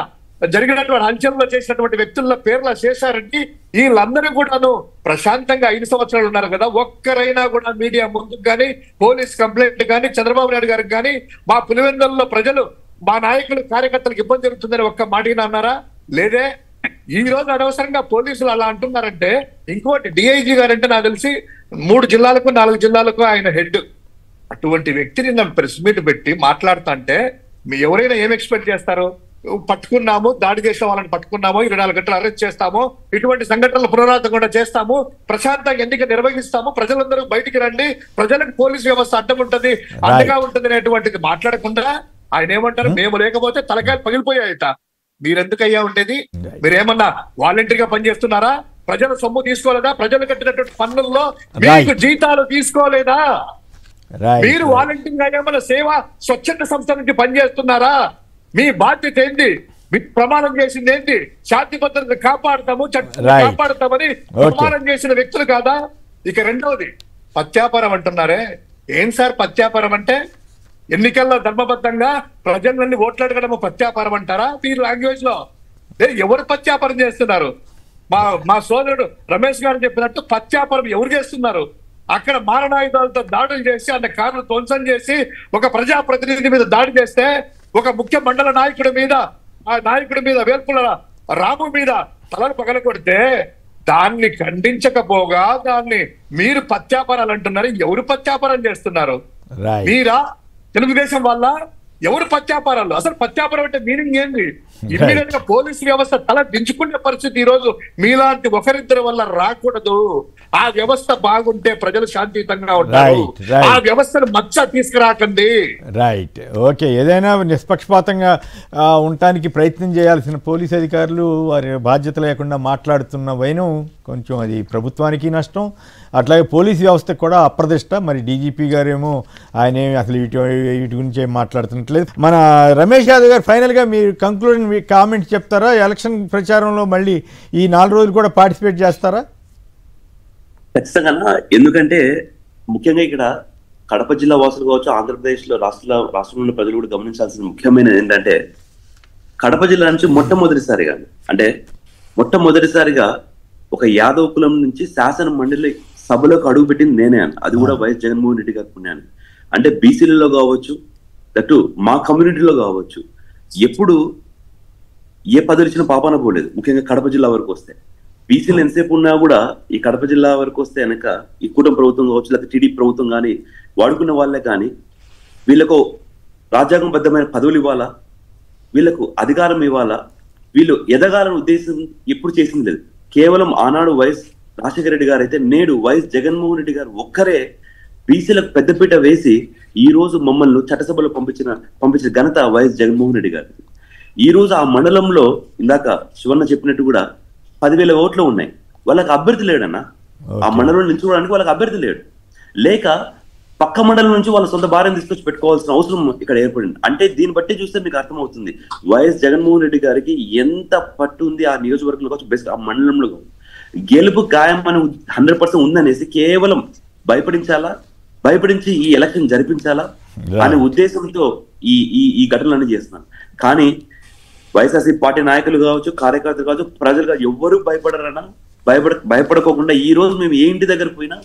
జరిగినటువంటి హల్చల్లో చేసినటువంటి వ్యక్తుల్లో పేర్ల శేషారెడ్డి, వీళ్ళందరూ కూడాను ప్రశాంతంగా 5 సంవత్సరాలు ఉన్నారు కదా. ఒక్కరైనా కూడా మీడియా ముందుకు కానీ, పోలీస్ కంప్లైంట్ కానీ, చంద్రబాబు నాయుడు గారికి కానీ, మా పులివెందుల్లో ప్రజలు మా నాయకులు కార్యకర్తలకు ఇబ్బంది జరుగుతుందని ఒక్క మాటగా అన్నారా? లేదే. ఈ రోజు అనవసరంగా పోలీసులు అలా అంటున్నారంటే, ఇంకోటి డిఐజీ గారంటే నాకు తెలిసి 3 జిల్లాలకు 4 జిల్లాలకు ఆయన హెడ్. అటువంటి వ్యక్తిని నన్ను ప్రెస్ మీట్ పెట్టి మాట్లాడుతుంటే మీ ఎవరైనా ఏం ఎక్స్పెక్ట్ చేస్తారు? పట్టుకున్నాము, దాడి చేసిన వాళ్ళని పట్టుకున్నాము, 24 గంటలు అరెస్ట్ చేస్తాము, ఇటువంటి సంఘటనలు పునరావృతం కూడా చేస్తాము, ప్రశాంతంగా ఎన్నిక నిర్వహిస్తాము, ప్రజలందరూ బయటికి రండి, ప్రజలకు పోలీసు వ్యవస్థ అడ్డం ఉంటది, అండగా ఉంటది అనేటువంటిది మాట్లాడకుండా ఆయన ఏమంటారు? మేము లేకపోతే తలకాయలు పగిలిపోయాయట. మీరెందుకయ్యా ఉండేది? మీరేమన్నా వాలంటీర్గా పనిచేస్తున్నారా? ప్రజల సొమ్ము తీసుకోలేదా? ప్రజలు కట్టినటువంటి పన్నుల్లో మీకు జీతాలు తీసుకోలేదా? మీరు వాలంటీర్గా ఏమన్నా సేవా స్వచ్ఛంద సంస్థ నుంచి పనిచేస్తున్నారా? మీ బాధ్యత ఏంటి? మీకు ప్రమాణం చేసింది ఏంటి? శాంతి భద్రతను కాపాడుతాము, చట్టాన్ని కాపాడుతామని ప్రమాణం చేసిన వ్యక్తులు కాదా? ఇక రెండవది పత్యాపారం అంటున్నారే. ఏం సార్ పత్యాపారం అంటే? ఎన్నికల్లో ధర్మబద్ధంగా ప్రజలన్నీ ఓట్లాడగడం పత్యాపారం అంటారా మీ లాంగ్వేజ్ లో? ఎవరు పత్యాపారం చేస్తున్నారు? మా సోదరుడు రమేష్ గారు చెప్పినట్టు పత్యాపారం ఎవరు చేస్తున్నారు? అక్కడ మారణాయుధాలతో దాడులు చేసి అన్న కార్లు ధ్వంసం చేసి ఒక ప్రజాప్రతినిధి మీద దాడి చేస్తే, ఒక ముఖ్య మండల నాయకుడి మీద, ఆ నాయకుడి మీద వేల్పుల రాము మీద తలను పగలగొడితే దాన్ని ఖండించకపోగా దాన్ని మీరు పత్యాపారాలు అంటున్నారు. ఎవరు పత్యాపారం చేస్తున్నారు? మీరా? తెలుగుదేశం వల్ల? ఎవరు పత్యాపారాలు? అసలు పత్యాపారం అంటే మీనింగ్ ఏంది? ఇమ్మీడియట్ గా పోలీసు వ్యవస్థ తల దించుకునే పరిస్థితి ఈ రోజు మీలాంటి ఒకరిద్దరి వల్ల రాకూడదు. ఆ వ్యవస్థ బాగుంటే ప్రజలు శాంతియుతంగా ఉంటారు. ఆ వ్యవస్థను మచ్చ తీసుకురాకండి. Right, okay. ఏదైనా నిష్పక్షపాతంగా ఉండటానికి ప్రయత్నం చేయాల్సిన పోలీస్ అధికారులు వారి బాధ్యత లేకుండా మాట్లాడుతున్న వైనం కొంచెం అది ప్రభుత్వానికి నష్టం, అట్లాగే పోలీస్ వ్యవస్థకు కూడా అప్రదిష్ట. మరి డీజీపీ గారేమో ఆయన అసలు వీటి గురించి ఏం మాట్లాడుతున్నట్లేదు. మన రమేష్ యాదవ్ గారు ఫైనల్గా మీరు కంక్లూజన్ మీ కామెంట్స్ చెప్తారా? ఎలక్షన్ ప్రచారంలో మళ్ళీ ఈ 4 రోజులు కూడా పార్టిసిపేట్ చేస్తారా? ఖచ్చితంగా. ఎందుకంటే ముఖ్యంగా ఇక్కడ కడప జిల్లా వాసులు కావచ్చు, ఆంధ్రప్రదేశ్ లో రాష్ట్రంలో ప్రజలు కూడా గమనించాల్సిన ముఖ్యమైనది ఏంటంటే, కడప జిల్లా నుంచి మొట్టమొదటిసారిగా ఒక యాదవ్ కులం నుంచి శాసన మండలి సభలోకి అడుగుపెట్టింది నేనే అని. అది కూడా వైఎస్ జగన్మోహన్ రెడ్డి గారి పుణ్యాన్ని. అంటే బీసీలలో కావచ్చు, దట్టు మా కమ్యూనిటీలో కావచ్చు, ఎప్పుడు ఏ పదవి ఇచ్చినా పాపాన పోలేదు. ముఖ్యంగా కడప జిల్లా వరకు వస్తే బీసీలు ఎంతసేపు ఉన్నా కూడా ఈ కడప జిల్లా వరకు వస్తే కనుక ఈ కూటమి ప్రభుత్వం కావచ్చు, లేకపోతే టీడీపీ ప్రభుత్వం కానీ వాడుకున్న వాళ్ళే కానీ వీళ్ళకు రాజ్యాంగబద్ధమైన పదవులు ఇవ్వాలా, వీళ్ళకు అధికారం ఇవ్వాలా, వీళ్ళు ఎదగాలని ఉద్దేశం ఎప్పుడు చేసింది లేదు. కేవలం ఆనాడు వైఎస్ రాజశేఖర రెడ్డి గారు అయితే, నేడు వైఎస్ జగన్మోహన్ రెడ్డి గారు ఒక్కరే బీసీలకు పెద్దపీట వేసి ఈ రోజు మమ్మల్ని చట్టసభలో పంపించిన ఘనత వైఎస్ జగన్మోహన్ రెడ్డి గారు. ఈ రోజు ఆ మండలంలో ఇందాక శివన్న చెప్పినట్టు కూడా 10,000 ఓట్లు ఉన్నాయి. వాళ్ళకి అభ్యర్థి లేడన్నా. ఆ మండలంలో నిల్చుకోవడానికి వాళ్ళకి అభ్యర్థి లేడు. లేక పక్క మండలం నుంచి వాళ్ళ సొంత భార్యను తీసుకొచ్చి పెట్టుకోవాల్సిన అవసరం ఇక్కడ ఏర్పడింది. అంటే దీన్ని బట్టి చూస్తే మీకు అర్థమవుతుంది వైఎస్ జగన్మోహన్ రెడ్డి గారికి ఎంత పట్టు ఉంది ఆ నియోజకవర్గంలో కావచ్చు, బెస్ట్ ఆ మండలంలో గెలుపు ఖాయం అని 100% ఉందనేసి కేవలం భయపడించి ఈ ఎలక్షన్ జరిపించాలా అనే ఉద్దేశంతో ఈ ఘటనలన్నీ చేస్తున్నాను. కానీ వైఎస్ఆర్సీపీ పార్టీ నాయకులు కావచ్చు, కార్యకర్తలు కావచ్చు, ప్రజలు కావచ్చు, ఎవ్వరూ భయపడరన్నా. భయపడకోకుండా ఈ రోజు మేము ఏ ఇంటి దగ్గర పోయినా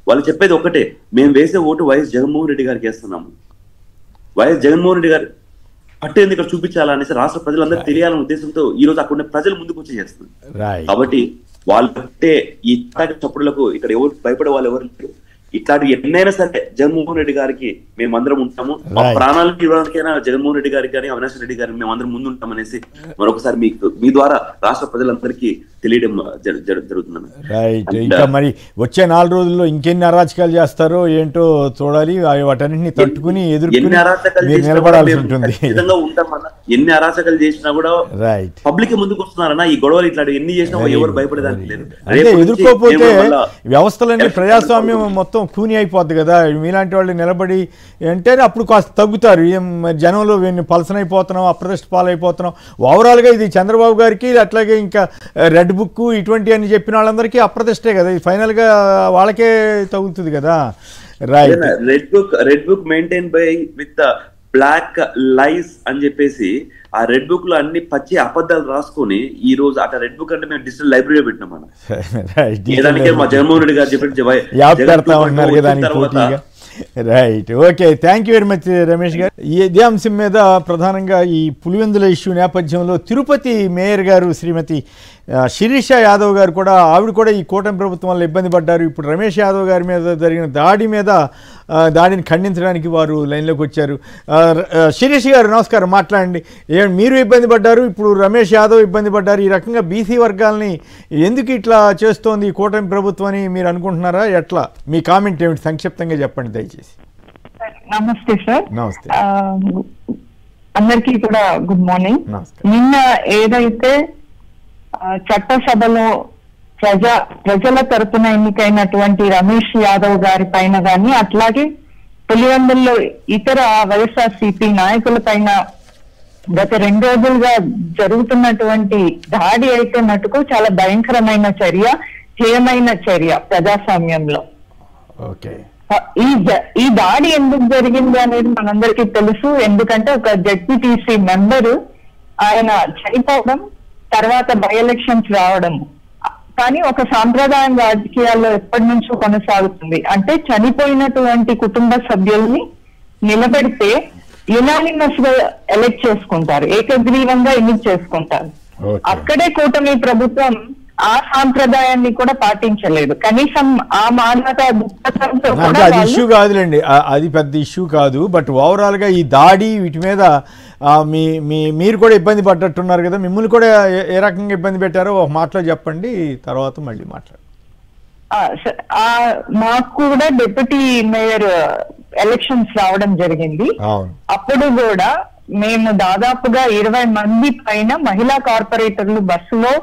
వాళ్ళు చెప్పేది ఒకటే, మేము వేసే ఓటు వైఎస్ జగన్మోహన్ రెడ్డి గారికి వేస్తున్నాము. వైఎస్ జగన్మోహన్ రెడ్డి గారు పట్టేందుకు ఇక్కడ చూపించాలనేసి రాష్ట్ర ప్రజలందరూ తెలియాలనే ఉద్దేశంతో ఈ రోజు అక్కడ ప్రజలు ముందుకు వచ్చి చేస్తున్నారు. కాబట్టి వాళ్ళు పట్టే ఈ చప్పుడులకు ఇక్కడ ఎవరు భయపడే వాళ్ళు ఎవరు లేరు. ఇట్లాంటి ఎన్నైనా సరే జగన్మోహన్ రెడ్డి గారికి మేమందరం ఉంటాము, మా ప్రాణాలను ఇవ్వడానికైనా జగన్మోహన్ రెడ్డి గారికి కానీ అవినాష్ రెడ్డి గారికి మేమందరం ముందు ఉంటామనేసి మరొకసారి మీ ద్వారా రాష్ట్ర ప్రజలందరికీ తెలియడం జరుగుతుందన్న. రైట్. ఇంకా మరి వచ్చే 4 రోజుల్లో ఇంకెన్ని అరాచకాలు చేస్తారో ఏంటో చూడాలి. వాటన్నింటినీ తట్టుకుని ఎదుర్కొని నిలబడాల్సి ఉంటుంది. ఎన్ని అరాచకాలు చేసినా కూడా రైట్ పబ్లిక్ ముందుకు వస్తున్నారన్న. ఈ గొడవలు ఇట్లా ఎన్ని చేసినా ఎవరు భయపడేదానికి లేదు. ఎదుర్కోపోతే వ్యవస్థలన్నీ ప్రజాస్వామ్యం మొత్తం కూని అయిపోద్ది కదా. మీలాంటి వాళ్ళు నిలబడి అంటే అప్పుడు కాస్త తగ్గుతారు. జనంలో పలసనైపోతున్నాం, అప్రతిష్ట పాలైపోతున్నాం. ఓవరాల్గా ఇది చంద్రబాబు గారికి అట్లాగే ఇంకా రెడ్ బుక్ ఇటువంటి అని చెప్పిన వాళ్ళందరికీ అప్రతిష్టే కదా. ఇది ఫైనల్గా వాళ్ళకే తగులుతుంది కదా. Right. Red book maintain by with black lies అని చెప్పేసి ఆ రెడ్ బుక్ లో అన్ని పచ్చి అబద్ధాలు రాసుకొని ఈ రోజు అట్లా రెడ్ బుక్ అంటే మేము డిజిటల్ లైబ్రరీలో పెట్టినాం మనం. మా జగన్మోహన్ రెడ్డి గారు చెప్పి right. Okay, thank you very much Ramesh గారు. ఇదే అంశం మీద ప్రధానంగా ఈ పులివెందుల ఇష్యూ నేపథ్యంలో తిరుపతి మేయర్ గారు శ్రీమతి శిరీష యాదవ్ గారు కూడా ఆవిడ కూడా ఈ కూటమి ప్రభుత్వం వల్ల ఇబ్బంది పడ్డారు. ఇప్పుడు రమేష్ యాదవ్ గారి మీద జరిగిన దాడిని ఖండించడానికి వారు లైన్లోకి వచ్చారు. శిరీష్ గారు నమస్కారం, మాట్లాడండి. మీరు ఇబ్బంది పడ్డారు, ఇప్పుడు రమేష్ యాదవ్ ఇబ్బంది పడ్డారు. ఈ రకంగా బీసీ వర్గాల్ని ఎందుకు ఇట్లా చేస్తోంది ఈ కూటమి ప్రభుత్వం అని మీరు అనుకుంటున్నారా? ఎట్లా మీ కామెంట్ ఏమిటి? సంక్షిప్తంగా చెప్పండి దయచేసి. నమస్తే సార్. నమస్తే. అందరికీ కూడా గుడ్ మార్నింగ్. నిన్న ఏదైతే చట్టసభలో ప్రజల తరపున ఎన్నికైనటువంటి రమేష్ యాదవ్ గారి పైన గాని, అట్లాగే పులివెందుల్లో ఇతర వైఎస్ఆర్సీపీ నాయకుల పైన గత 2 రోజులుగా జరుగుతున్నటువంటి దాడి అయితే మటుకు చాలా భయంకరమైన చర్య, హేయమైన చర్య ప్రజాస్వామ్యంలో. ఈ దాడి ఎందుకు జరిగింది అనేది మనందరికీ తెలుసు. ఎందుకంటే ఒక జెడ్పీటీసీ మెంబరు ఆయన చనిపోవడం, తర్వాత బై ఎలక్షన్స్ రావడం. కానీ ఒక సాంప్రదాయం రాజకీయాల్లో ఎప్పటి నుంచో కొనసాగుతుంది. అంటే చనిపోయినటువంటి కుటుంబ సభ్యుల్ని నిలబెడితే యునానిమస్ గా ఎలక్ట్ చేసుకుంటారు, ఏకగ్రీవంగా ఎన్నిక చేసుకుంటారు. అక్కడే కూటమి ప్రభుత్వం ఆ సాంప్రదాయాన్ని కూడా పాటించలేదు. కనీసం ఆ మానవత దృక్పథంతో అది ఇష్యూ కాదులేండి, అది పెద్ద ఇష్యూ కాదు. బట్ ఓవరాల్ గా ఈ దాడి వీటి మీద మీరు కూడా ఇబ్బంది పడ్డట్టున్నారు కదా. మిమ్మల్ని కూడా ఏ రకంగా ఇబ్బంది పెట్టారో ఒక మాటలో చెప్పండి, తర్వాత మళ్ళీ మాట్లాడు. మాకు కూడా డిప్యూటీ మేయర్ ఎలక్షన్స్ రావడం జరిగింది. అప్పుడు కూడా మేము దాదాపుగా 20 మంది పైన మహిళా కార్పొరేటర్లు బస్సులో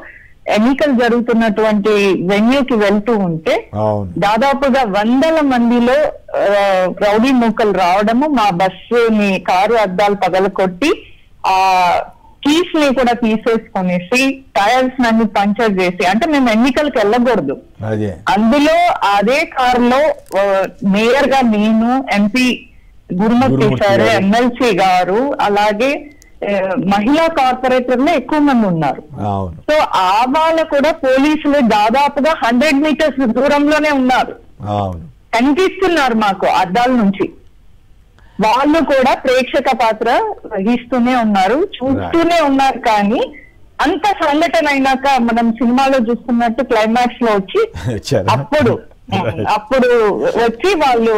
ఎన్నికలు జరుగుతున్నటువంటి వెన్యూకి వెళ్తూ ఉంటే దాదాపుగా 100 మందిలో రౌడీ మూకలు రావడము, మా బస్సుని కారు అద్దాలు పగలకొట్టి ఆ కీస్ ని కూడా తీసేసుకునేసి టైర్స్ అన్ని పంచర్ చేసి, అంటే మేము ఎన్నికలకు వెళ్ళకూడదు. అందులో అదే కారులో మేయర్ గా నేను, ఎంపీ గురుమూర్తి సార్, ఎమ్మెల్సీ గారు, అలాగే మహిళా కార్పొరేటర్లు ఎక్కువ మంది ఉన్నారు. సో ఆ వాళ్ళు కూడా పోలీసులు దాదాపుగా 100 మీటర్స్ దూరంలోనే ఉన్నారు, కనిపిస్తున్నారు మాకు అద్దాల నుంచి. వాళ్ళు కూడా ప్రేక్షక పాత్ర వహిస్తూనే ఉన్నారు, చూస్తూనే ఉన్నారు. కానీ అంత సంఘటన అయినాక మనం సినిమాలో చూస్తున్నట్టు క్లైమాక్స్ లో వచ్చి అప్పుడు వచ్చి వాళ్ళు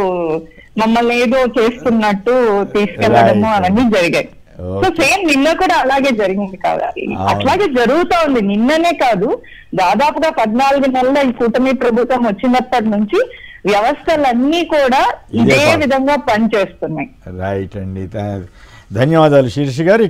మమ్మల్ని ఏదో చేస్తున్నట్టు తీసుకెళ్లడము అవన్నీ జరిగాయి. సో సేమ్ నిన్న కూడా అలాగే జరిగింది కదా, అట్లాగే జరుగుతా ఉంది. నిన్ననే కాదు, దాదాపుగా 14 నెలల ఈ కూటమి ప్రభుత్వం వచ్చినప్పటి నుంచి వ్యవస్థలన్నీ కూడా ఇదే విధంగా పనిచేస్తున్నాయి. రైట్ అండి, ధన్యవాదాలు శీర్షి గారు.